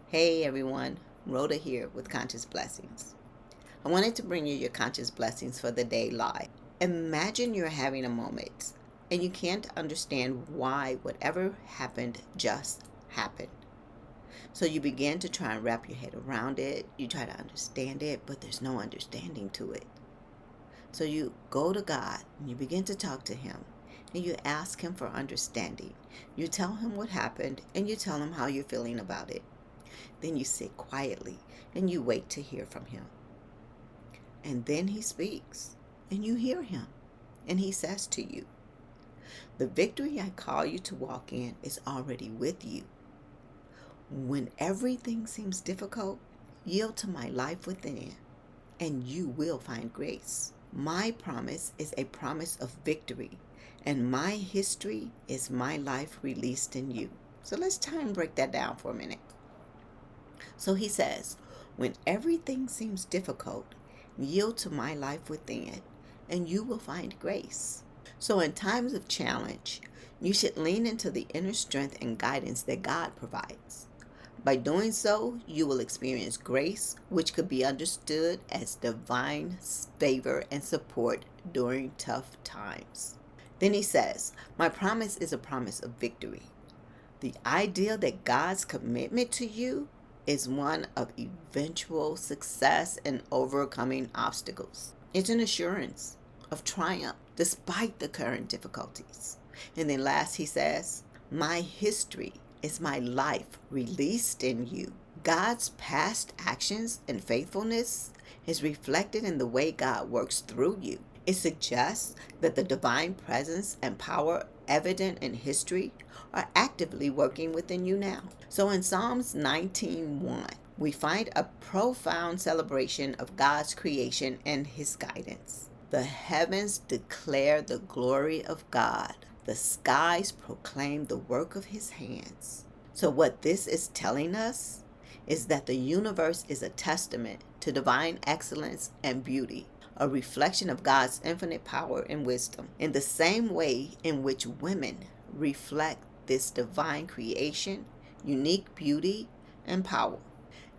Hey everyone, Rhoda here with Conscious Blessings. I wanted to bring you your conscious blessings for the day live. Imagine you're having a moment and you can't understand why whatever happened just happened. So you begin to try and wrap your head around it. You try to understand it, but there's no understanding to it. So you go to God and you begin to talk to Him and you ask Him for understanding. You tell Him what happened and you tell Him how you're feeling about it. Then you sit quietly and you wait to hear from Him. And then He speaks and you hear Him and He says to you, "The victory I call you to walk in is already with you. When everything seems difficult, yield to my life within and you will find grace. My promise is a promise of victory, and my history is my life released in you." So let's try and break that down for a minute. So He says, when everything seems difficult, yield to my life within, and you will find grace. So in times of challenge, you should lean into the inner strength and guidance that God provides. By doing so, you will experience grace, which could be understood as divine favor and support during tough times. Then He says, my promise is a promise of victory. The idea that God's commitment to you is one of eventual success and overcoming obstacles. It's an assurance of triumph despite the current difficulties. And then last He says, my history is my life released in you. God's past actions and faithfulness is reflected in the way God works through you. It suggests that the divine presence and power evident in history are actively working within you now. So in Psalms 19:1, we find a profound celebration of God's creation and His guidance. The heavens declare the glory of God. The skies proclaim the work of His hands. So what this is telling us is that the universe is a testament to divine excellence and beauty, a reflection of God's infinite power and wisdom, in the same way in which women reflect this divine creation, unique beauty, and power.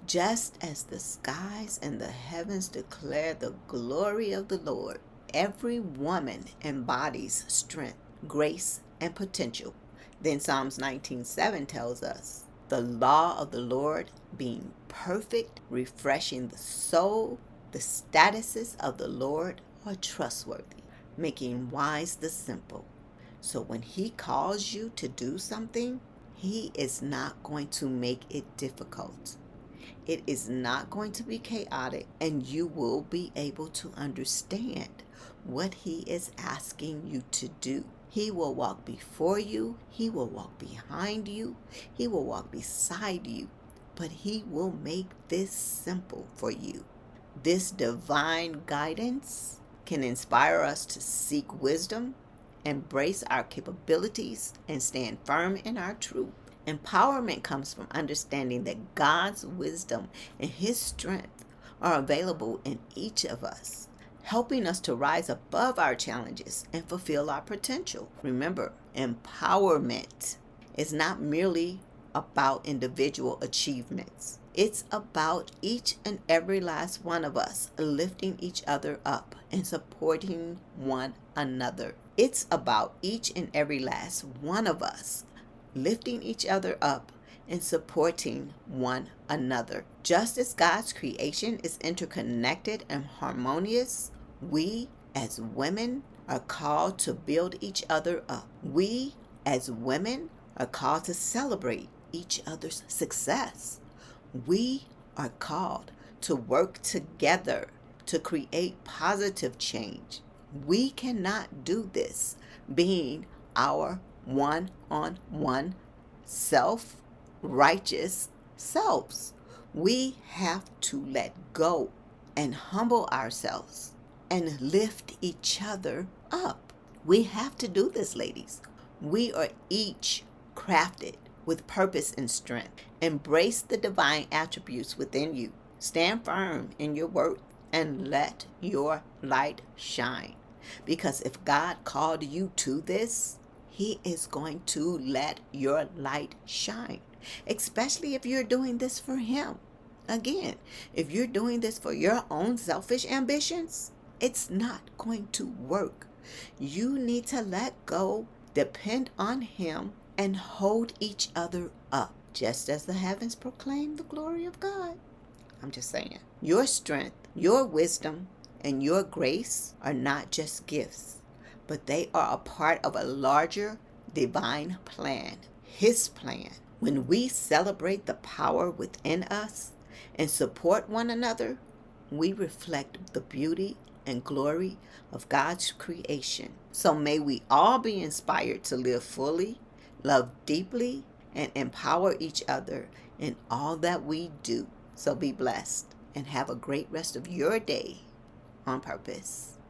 Just as the skies and the heavens declare the glory of the Lord, every woman embodies strength, grace, and potential. Then Psalms 19:7 tells us, the law of the Lord being perfect, refreshing the soul. The statuses of the Lord are trustworthy, making wise the simple. So when He calls you to do something, He is not going to make it difficult. It is not going to be chaotic, and you will be able to understand what He is asking you to do. He will walk before you, He will walk behind you, He will walk beside you, but He will make this simple for you. This divine guidance can inspire us to seek wisdom, embrace our capabilities, and stand firm in our truth. Empowerment comes from understanding that God's wisdom and His strength are available in each of us, helping us to rise above our challenges and fulfill our potential. Remember, empowerment is not merely about individual achievements. It's about each and every last one of us lifting each other up and supporting one another. It's about each and every last one of us lifting each other up and supporting one another. Just as God's creation is interconnected and harmonious, we as women are called to build each other up. We as women are called to celebrate each other's success. We are called to work together to create positive change. We cannot do this being our one-on-one self-righteous selves. We have to let go and humble ourselves and lift each other up. We have to do this, ladies. We are each crafted with purpose and strength. Embrace the divine attributes within you. Stand firm in your worth and let your light shine. Because if God called you to this, He is going to let your light shine. especially if you're doing this for Him. Again, if you're doing this for your own selfish ambitions, it's not going to work. You need to let go, depend on Him, and hold each other up, just as the heavens proclaim the glory of God. I'm just saying. Your strength, your wisdom, and your grace are not just gifts, but they are a part of a larger divine plan, His plan. When we celebrate the power within us and support one another, we reflect the beauty and glory of God's creation. So may we all be inspired to live fully, love deeply, and empower each other in all that we do. So be blessed and have a great rest of your day on purpose.